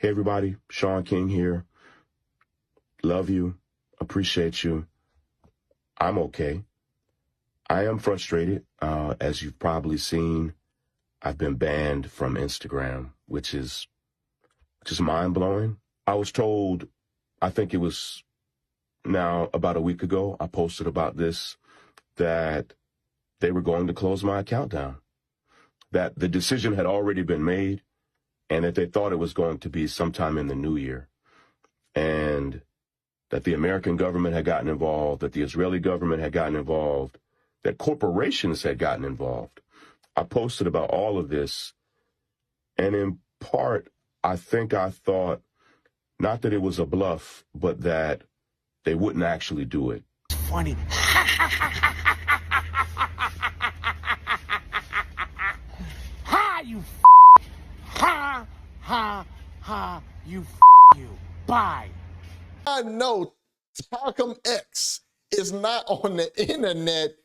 Hey everybody, Shaun King here. Love you, appreciate you. I'm okay. I am frustrated. As you've probably seen, I've been banned from Instagram, which is just mind-blowing. I was told, I think it was now about a week ago, I posted about this, that they were going to close my account down, that the decision had already been made, and that they thought it was going to be sometime in the new year, and that the American government had gotten involved, that the Israeli government had gotten involved, that corporations had gotten involved. I posted about all of this, and in part, I think I thought, not that it was a bluff, but that they wouldn't actually do it. It's funny. Ha, you ha, ha, ha, you bye. I know Talcum X is not on the internet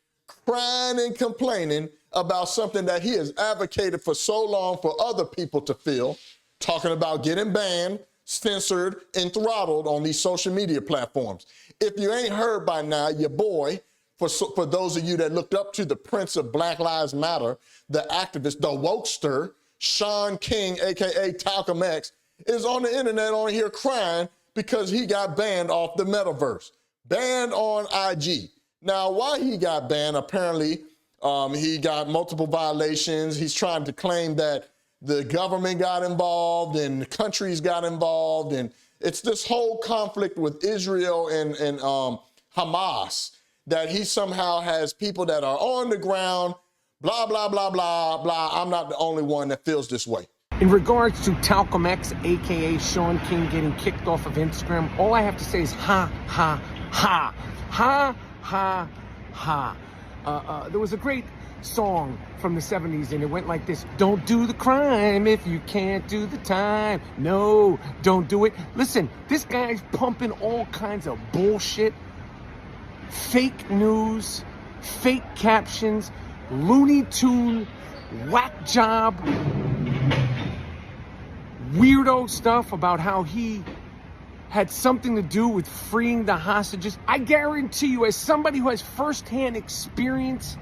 crying and complaining about something that he has advocated for so long for other people to feel, talking about getting banned, censored, and throttled on these social media platforms. If you ain't heard by now, your boy, for those of you that looked up to the Prince of Black Lives Matter, the activist, the WOKESTER, Shaun King, aka Talcum X, is on the internet on here crying because he got banned off the metaverse, banned on IG. Now, why he got banned, apparently he got multiple violations. He's trying to claim that the government got involved and the countries got involved, and it's this whole conflict with Israel and Hamas that he somehow has people that are on the ground, blah, blah, blah, blah, blah. I'm not the only one that feels this way. In regards to Talcum X, aka Shaun King, getting kicked off of Instagram, all I have to say is ha, ha, ha, ha, ha, ha. There was a great song from the 70s, and it went like this: don't do the crime if you can't do the time. No, don't do it. Listen, this guy's pumping all kinds of bullshit, fake news, fake captions, Looney Tune, whack job, weirdo stuff about how he had something to do with freeing the hostages. I guarantee you, as somebody who has firsthand experience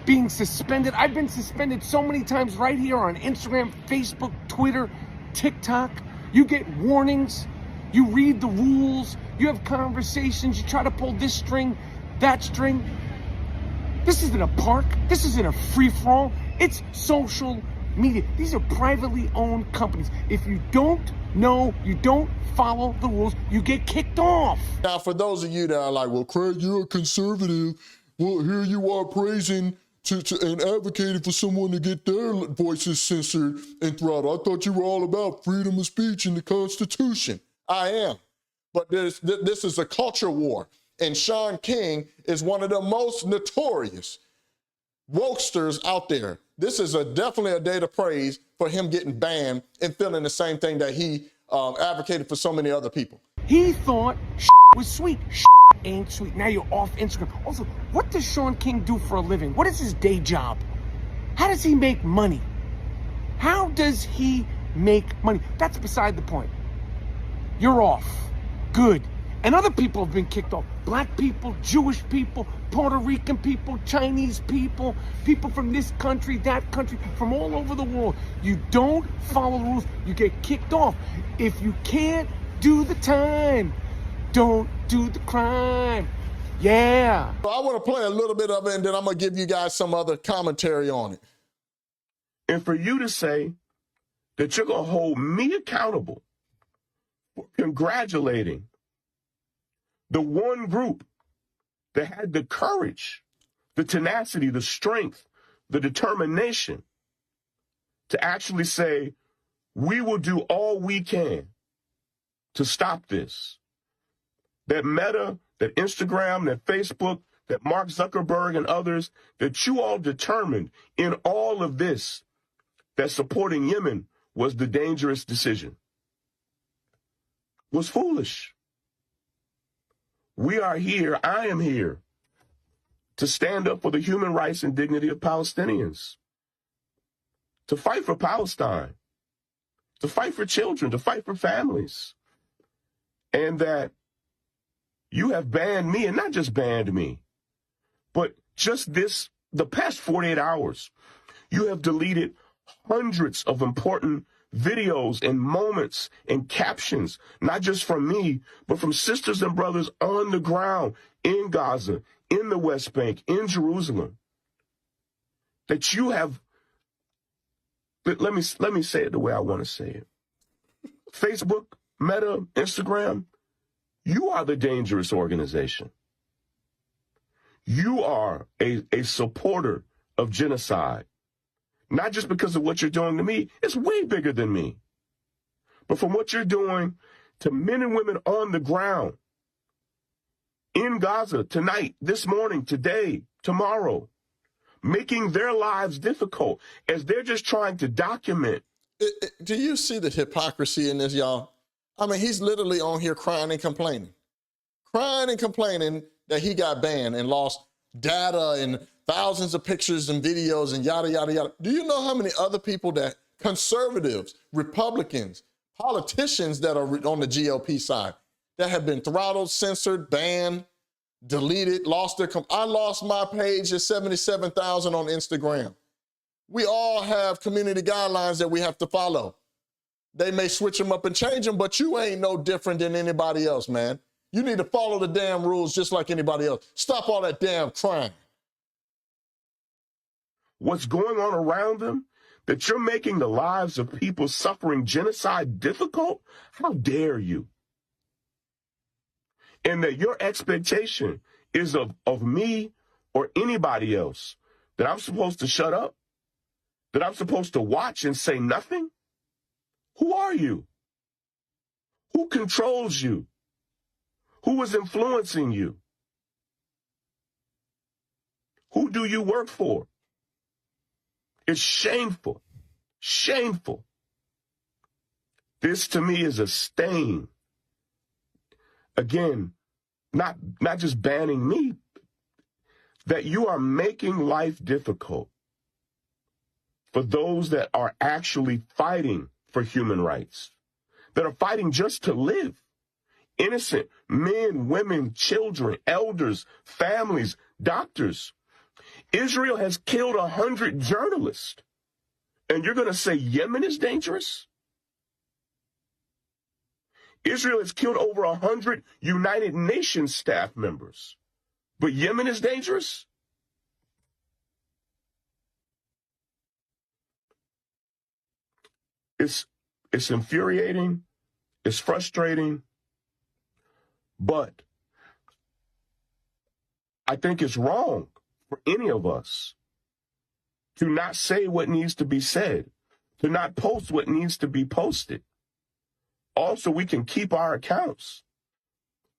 being suspended, I've been suspended so many times right here on Instagram, Facebook, Twitter, TikTok. You get warnings, you read the rules, you have conversations, you try to pull this string, that string. This isn't a park, this isn't a free-for-all, it's social media. These are privately owned companies. If you don't know, you don't follow the rules, you get kicked off. Now, for those of you that are like, well, Craig, you're a conservative. Well, here you are praising and advocating for someone to get their voices censored and throttled. I thought you were all about freedom of speech and the Constitution. I am. But this is a culture war. And Shaun King is one of the most notorious wokesters out there. This is definitely a day to praise for him getting banned and feeling the same thing that he advocated for so many other people. He thought was sweet. Ain't sweet. Now you're off Instagram. Also, what does Shaun King do for a living? What is his day job? How does he make money? How does he make money? That's beside the point. You're off. Good. And other people have been kicked off. Black people, Jewish people, Puerto Rican people, Chinese people, people from this country, that country, from all over the world. You don't follow the rules, you get kicked off. If you can't do the time, don't do the crime. Yeah. So I want to play a little bit of it, and then I'm going to give you guys some other commentary on it. And for you to say that you're going to hold me accountable for congratulating the one group that had the courage, the tenacity, the strength, the determination to actually say, we will do all we can to stop this. That Meta, that Instagram, that Facebook, that Mark Zuckerberg and others, that you all determined in all of this that supporting Yemen was the dangerous decision, was foolish. We are here, I am here, to stand up for the human rights and dignity of Palestinians, to fight for Palestine, to fight for children, to fight for families. And that you have banned me, and not just banned me, but just the past 48 hours, you have deleted hundreds of important videos and moments and captions, not just from me, but from sisters and brothers on the ground in Gaza, in the West Bank, in Jerusalem, that you have, let me say it the way I want to say it. Facebook, Meta, Instagram, you are the dangerous organization. You are a supporter of genocide. Not just because of what you're doing to me, it's way bigger than me. But from what you're doing to men and women on the ground, in Gaza, tonight, this morning, today, tomorrow, making their lives difficult as they're just trying to document. Do you see the hypocrisy in this, y'all? I mean, he's literally on here crying and complaining that he got banned and lost data and thousands of pictures and videos and yada, yada, yada. Do you know how many other people that conservatives, Republicans, politicians that are on the GOP side that have been throttled, censored, banned, deleted, lost their, I lost my page at 77,000 on Instagram. We all have community guidelines that we have to follow. They may switch them up and change them, but you ain't no different than anybody else, man. You need to follow the damn rules just like anybody else. Stop all that damn crime. What's going on around them, that you're making the lives of people suffering genocide difficult? How dare you? And that your expectation is of me or anybody else, that I'm supposed to shut up, that I'm supposed to watch and say nothing? Who are you? Who controls you? Who is influencing you? Who do you work for? It's shameful. Shameful. This to me is a stain. Again, not just banning me, that you are making life difficult for those that are actually fighting for human rights, that are fighting just to live. Innocent men, women, children, elders, families, doctors. Israel has killed 100 journalists. And you're going to say Yemen is dangerous? Israel has killed over 100 United Nations staff members. But Yemen is dangerous? It's infuriating. It's frustrating. But I think it's wrong for any of us to not say what needs to be said, to not post what needs to be posted. Also, we can keep our accounts.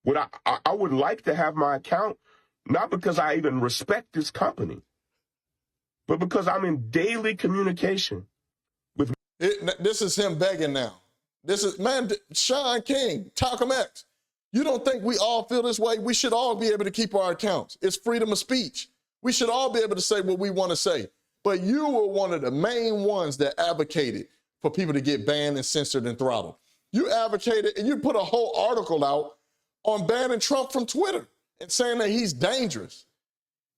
What I would like to have my account, not because I even respect this company, but because I'm in daily communication with. This is him begging now. This is, man, Shaun King, Talcum X. You don't think we all feel this way? We should all be able to keep our accounts. It's freedom of speech. We should all be able to say what we want to say. But you were one of the main ones that advocated for people to get banned and censored and throttled. You advocated and you put a whole article out on banning Trump from Twitter and saying that he's dangerous.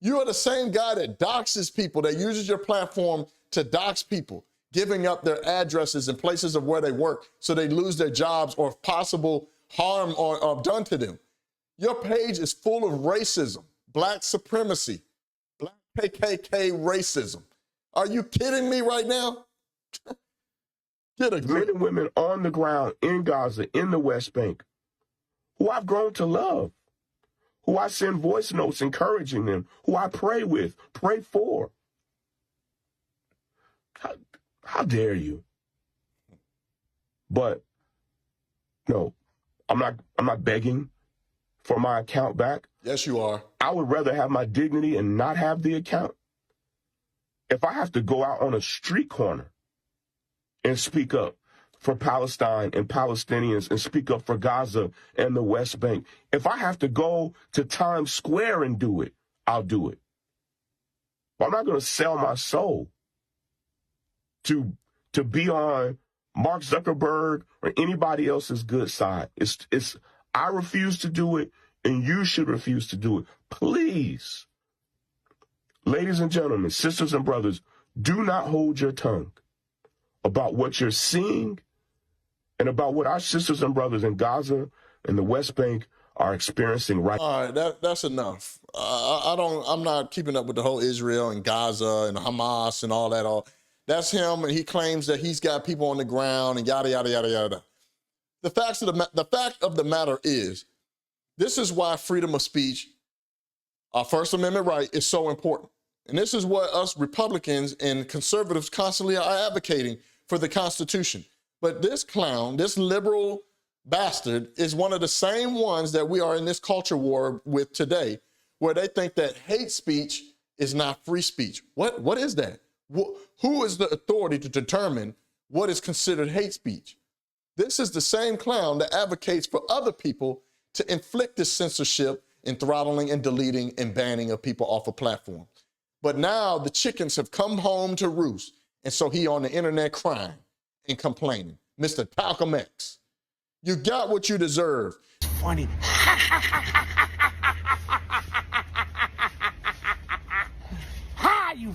You are the same guy that doxes people, that uses your platform to dox people, giving up their addresses and places of where they work so they lose their jobs or possible harm or done to them. Your page is full of racism, black supremacy, black KKK racism. Are you kidding me right now? Get a grip. Men and women on the ground in Gaza, in the West Bank, who I've grown to love, who I send voice notes encouraging them, who I pray with, pray for. How dare you? But no, I'm not begging for my account back. Yes, you are. I would rather have my dignity and not have the account. If I have to go out on a street corner and speak up for Palestine and Palestinians and speak up for Gaza and the West Bank, if I have to go to Times Square and do it, I'll do it. But I'm not going to sell my soul to be on Mark Zuckerberg or anybody else's good side. I refuse to do it, and you should refuse to do it. Please, ladies and gentlemen, sisters and brothers, do not hold your tongue about what you're seeing and about what our sisters and brothers in Gaza and the West Bank are experiencing right. All right, that's enough. I'm not keeping up with the whole Israel and Gaza and Hamas and all that. That's him, and he claims that he's got people on the ground and yada yada yada yada. The fact of the matter is, this is why freedom of speech, our First Amendment right, is so important. And this is what us Republicans and conservatives constantly are advocating for the Constitution. But this clown, this liberal bastard, is one of the same ones that we are in this culture war with today, where they think that hate speech is not free speech. What is that? Who is the authority to determine what is considered hate speech? This is the same clown that advocates for other people to inflict this censorship and throttling and deleting and banning of people off of platforms. But now the chickens have come home to roost, and so he on the internet crying and complaining. Mr. Malcolm X, you got what you deserve. Funny. Ha, you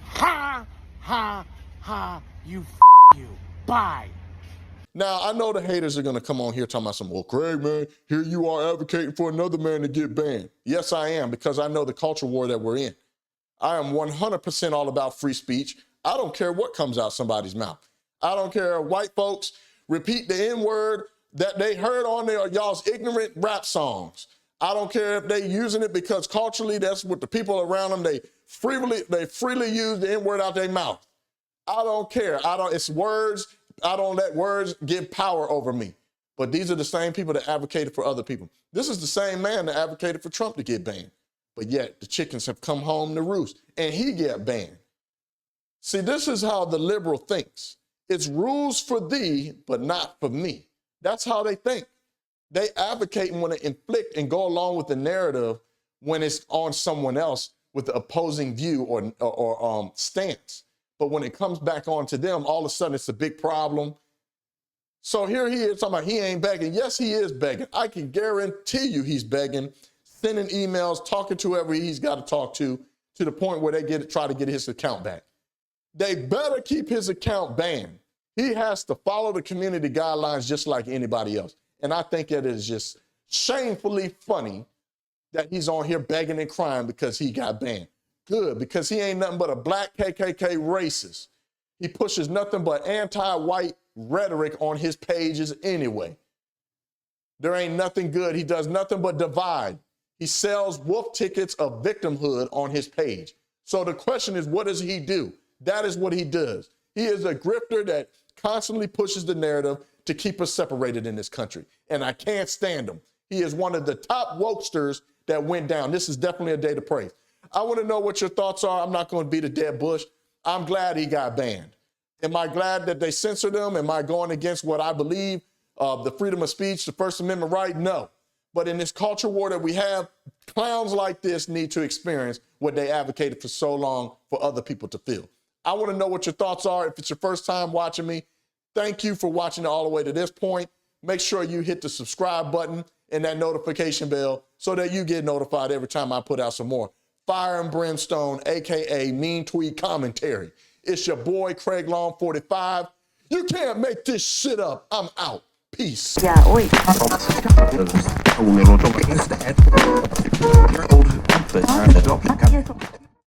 ha, ha, ha, you bye. Now, I know the haters are going to come on here talking about some, well, Craig, man, here you are advocating for another man to get banned. Yes, I am, because I know the culture war that we're in. I am 100% all about free speech. I don't care what comes out somebody's mouth. I don't care if white folks repeat the N-word that they heard on y'all's ignorant rap songs. I don't care if they using it because culturally that's what the people around them, they freely use the N-word out their mouth. I don't care. It's words. I don't let words give power over me. But these are the same people that advocated for other people. This is the same man that advocated for Trump to get banned. But yet the chickens have come home to roost and he get banned. See, this is how the liberal thinks. It's rules for thee, but not for me. That's how they think. They advocate and want to inflict and go along with the narrative when it's on someone else with the opposing view or stance. But when it comes back on to them, all of a sudden it's a big problem. So here he is talking about he ain't begging. Yes, he is begging. I can guarantee you he's begging, sending emails, talking to whoever he's got to talk to the point where they try to get his account back. They better keep his account banned. He has to follow the community guidelines just like anybody else. And I think it is just shamefully funny that he's on here begging and crying because he got banned. Good, because he ain't nothing but a black KKK racist. He pushes nothing but anti-white rhetoric on his pages anyway. There ain't nothing good. He does nothing but divide. He sells wolf tickets of victimhood on his page. So the question is, what does he do? That is what he does. He is a grifter that constantly pushes the narrative to keep us separated in this country. And I can't stand him. He is one of the top wokesters that went down. This is definitely a day to praise. I want to know what your thoughts are. I'm not going to beat a dead bush. I'm glad he got banned. Am I glad that they censored him? Am I going against what I believe, the freedom of speech, the First Amendment right? No. But in this culture war that we have, clowns like this need to experience what they advocated for so long for other people to feel. I want to know what your thoughts are. If it's your first time watching me, thank you for watching it all the way to this point. Make sure you hit the subscribe button and that notification bell so that you get notified every time I put out some more Fire and Brimstone, a.k.a. Mean Tweet Commentary. It's your boy, Craig Long 45. You can't make this shit up. I'm out. Peace. Yeah, wait.